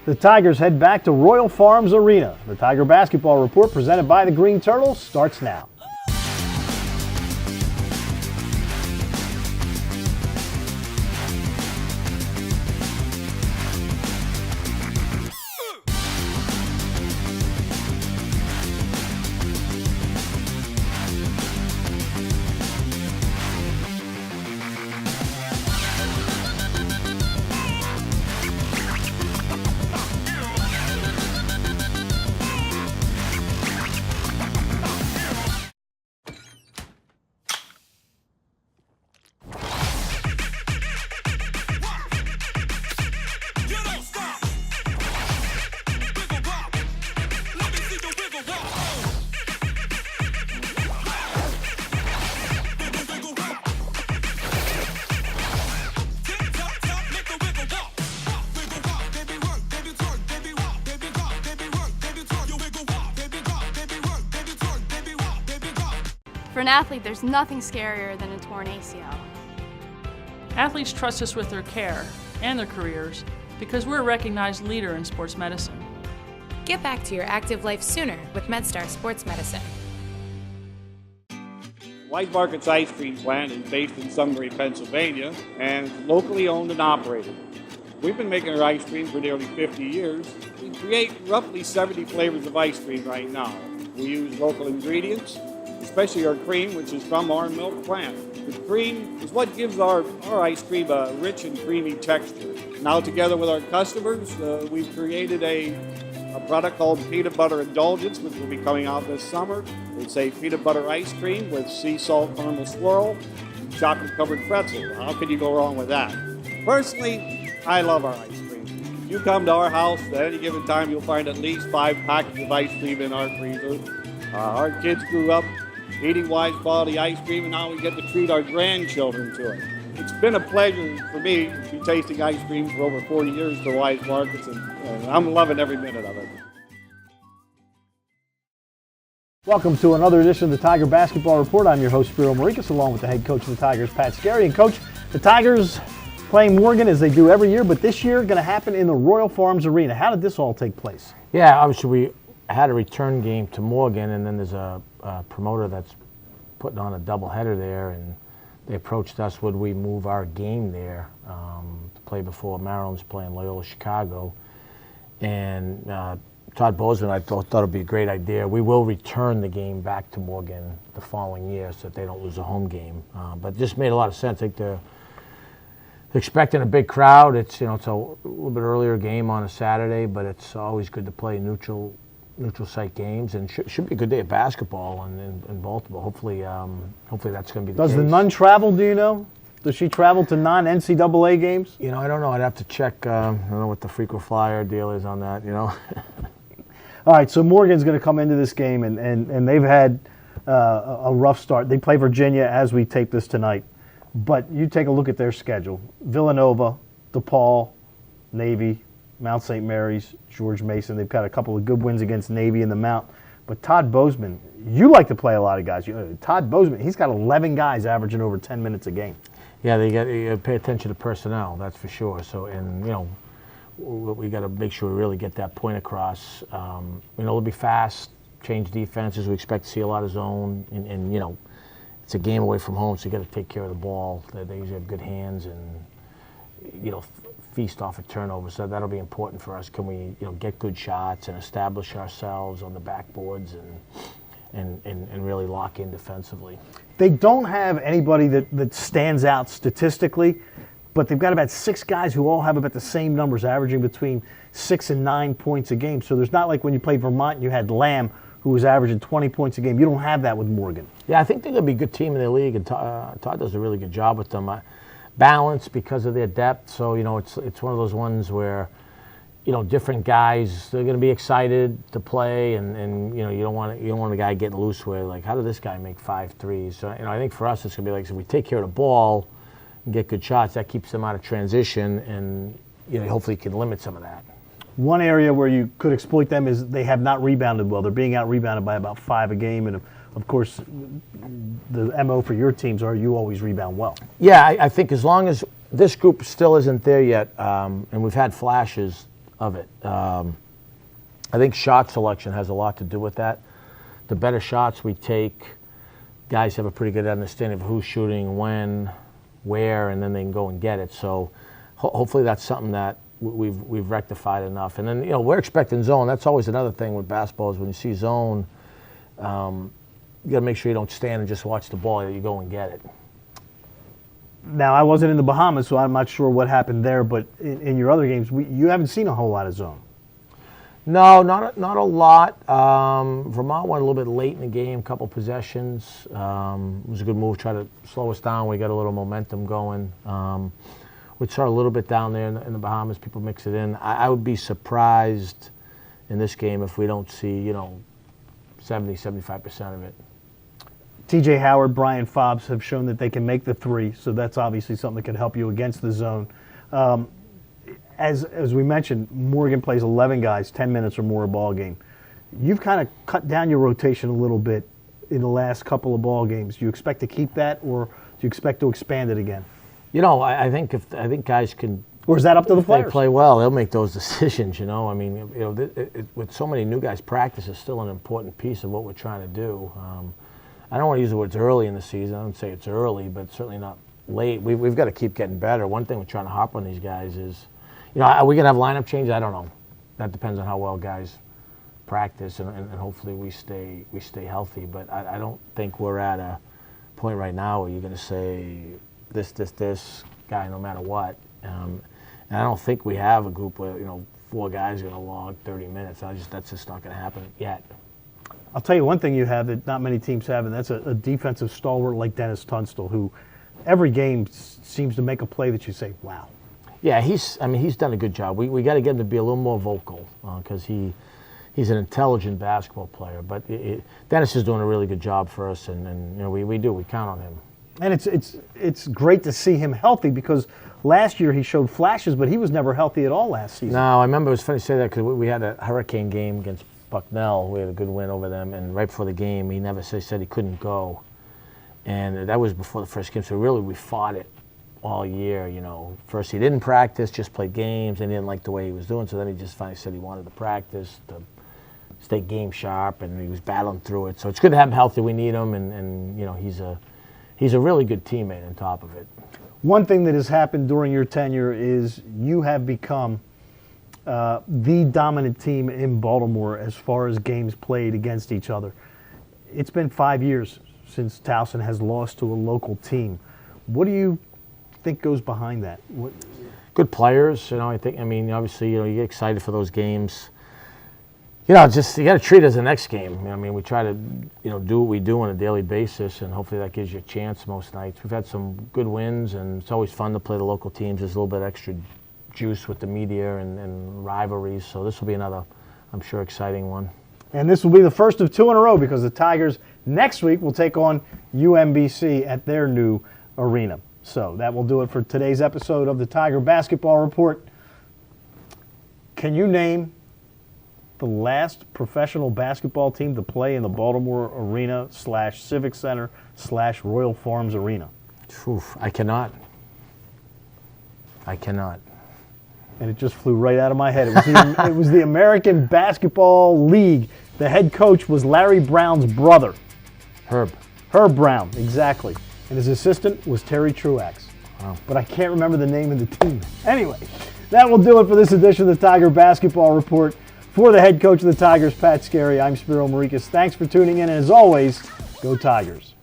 The Tigers head back to Royal Farms Arena. The Tiger Basketball Report, presented by the Green Turtles, starts now. For an athlete, there's nothing scarier than a torn ACL. Athletes trust us with their care and their careers because we're a recognized leader in sports medicine. Get back to your active life sooner with MedStar Sports Medicine. White Market's ice cream plant is based in Sunbury, Pennsylvania, and is locally owned and operated. We've been making our ice cream for nearly 50 years. We create roughly 70 flavors of ice cream right now. We use local ingredients, especially our cream, which is from our milk plant. The cream is what gives our ice cream a rich and creamy texture. Now, together with our customers, we've created a product called Peanut Butter Indulgence, which will be coming out this summer. It's a peanut butter ice cream with sea salt caramel swirl and chocolate-covered pretzel. How can you go wrong with that? Personally, I love our ice cream. If you come to our house at any given time, you'll find at least 5 packets of ice cream in our freezer. Our kids grew up eating Wise quality ice cream, and now we get to treat our grandchildren to it. It's been a pleasure for me to be tasting ice cream for over 40 years for Wise Markets, and I'm loving every minute of it. Welcome to another edition of the Tiger Basketball Report. I'm your host, Spiro Morekas, along with the head coach of the Tigers, Pat Skerry. And Coach, the Tigers playing Morgan as they do every year, but this year going to happen in the Royal Farms Arena. How did this all take place? Yeah, obviously we had a return game to Morgan, and then there's a promoter that's putting on a doubleheader there, and they approached us, would we move our game there to play before Maryland's playing Loyola Chicago. And Todd Bozeman, I thought it would be a great idea. We will return the game back to Morgan the following year so that they don't lose a home game. But it just made a lot of sense. I think they're expecting a big crowd. It's it's a little bit earlier game on a Saturday, but it's always good to play neutral site games, and should be a good day of basketball in Baltimore. Hopefully that's going to be the case. Does the nun travel, do you know? Does she travel to non-NCAA games? I don't know. I'd have to check. I don't know what the frequent flyer deal is on that, All right, so Morgan's going to come into this game, and they've had a rough start. They play Virginia as we tape this tonight. But you take a look at their schedule. Villanova, DePaul, Navy, Mount St. Mary's, George Mason. They've got a couple of good wins against Navy in the Mount. But Todd Bozeman, you like to play a lot of guys. Todd Bozeman, he's got 11 guys averaging over 10 minutes a game. Yeah, you got to pay attention to personnel, that's for sure. So, we got to make sure we really get that point across. It'll be fast, change defenses. We expect to see a lot of zone, and it's a game away from home, so you got to take care of the ball. They usually have good hands and feast off a turnover, so that'll be important for us. Can we get good shots and establish ourselves on the backboards and really lock in defensively? They don't have anybody that stands out statistically, but they've got about 6 guys who all have about the same numbers, averaging between 6 and 9 points a game. So there's not like when you played Vermont and you had Lamb, who was averaging 20 points a game. You don't have that with Morgan. Yeah, I think they're going to be a good team in the league, and Todd does a really good job with them. Balance because of their depth, so it's one of those ones where different guys, they're going to be excited to play, and you don't want a guy getting loose where, like, how did this guy make 5 threes? So I think for us it's going to be like, so if we take care of the ball and get good shots, that keeps them out of transition, and hopefully you can limit some of that. One area where you could exploit them is they have not rebounded well. They're being out-rebounded by about 5 a game, and of course, the MO for your teams are you always rebound well. Yeah, I think as long as this group still isn't there yet, and we've had flashes, of it. I think shot selection has a lot to do with that. The better shots we take, guys have a pretty good understanding of who's shooting, when, where, and then they can go and get it. So hopefully that's something that we've rectified enough. And then, you know, we're expecting zone. That's always another thing with basketball is when you see zone, you got to make sure you don't stand and just watch the ball, that you go and get it. Now, I wasn't in the Bahamas, so I'm not sure what happened there, but in your other games, you haven't seen a whole lot of zone. No, not a lot. Vermont went a little bit late in the game, couple possessions. It was a good move, try to slow us down. We got a little momentum going. We saw a little bit down there in the Bahamas. People mix it in. I would be surprised in this game if we don't see, 70, 75% of it. TJ Howard, Brian Fobbs have shown that they can make the three, so that's obviously something that can help you against the zone. As we mentioned, Morgan plays 11 guys, 10 minutes or more a ball game. You've kind of cut down your rotation a little bit in the last couple of ball games. Do you expect to keep that, or do you expect to expand it again? I think guys can. Or is that up to the players? If they play well, they'll make those decisions. I mean, with so many new guys, practice is still an important piece of what we're trying to do. I don't want to use the words early in the season. I don't say it's early, but certainly not late. We've got to keep getting better. One thing we're trying to harp on these guys is, are we going to have lineup changes? I don't know. That depends on how well guys practice, and hopefully we stay healthy. But I don't think we're at a point right now where you're going to say this guy no matter what. And I don't think we have a group where 4 guys are going to log 30 minutes. That's just not going to happen yet. I'll tell you one thing you have that not many teams have, and that's a defensive stalwart like Dennis Tunstall, who every game seems to make a play that you say, wow. Yeah, he's done a good job. We got to get him to be a little more vocal because he's an intelligent basketball player. But Dennis is doing a really good job for us, and we count on him. And it's great to see him healthy because last year he showed flashes, but he was never healthy at all last season. No, I remember it was funny to say that because we had a hurricane game against Bucknell. We had a good win over them, and right before the game, he never said he couldn't go. And that was before the first game, so really we fought it all year. First he didn't practice, just played games, and he didn't like the way he was doing, so then he just finally said he wanted to practice to stay game sharp, and he was battling through it. So it's good to have him healthy. We need him, and he's a really good teammate on top of it. One thing that has happened during your tenure is you have become the dominant team in Baltimore as far as games played against each other. It's been 5 years since Towson has lost to a local team. What do you think goes behind that? Good players, obviously, you get excited for those games. You got to treat it as the next game. We try to, do what we do on a daily basis, and hopefully that gives you a chance most nights. We've had some good wins, and it's always fun to play the local teams. There's a little bit extra juice with the media and rivalries, so this will be another, I'm sure, exciting one. And this will be the first of 2 in a row because the Tigers next week will take on UMBC at their new arena. So that will do it for today's episode of the Tiger Basketball Report. Can you name the last professional basketball team to play in the Baltimore Arena / Civic Center / Royal Farms Arena? Oof, I cannot. And it just flew right out of my head. It was the American Basketball League. The head coach was Larry Brown's brother. Herb Brown, exactly. And his assistant was Terry Truax. Wow. But I can't remember the name of the team. Anyway, that will do it for this edition of the Tiger Basketball Report. For the head coach of the Tigers, Pat Skerry, I'm Spiro Morekas. Thanks for tuning in, and as always, go Tigers.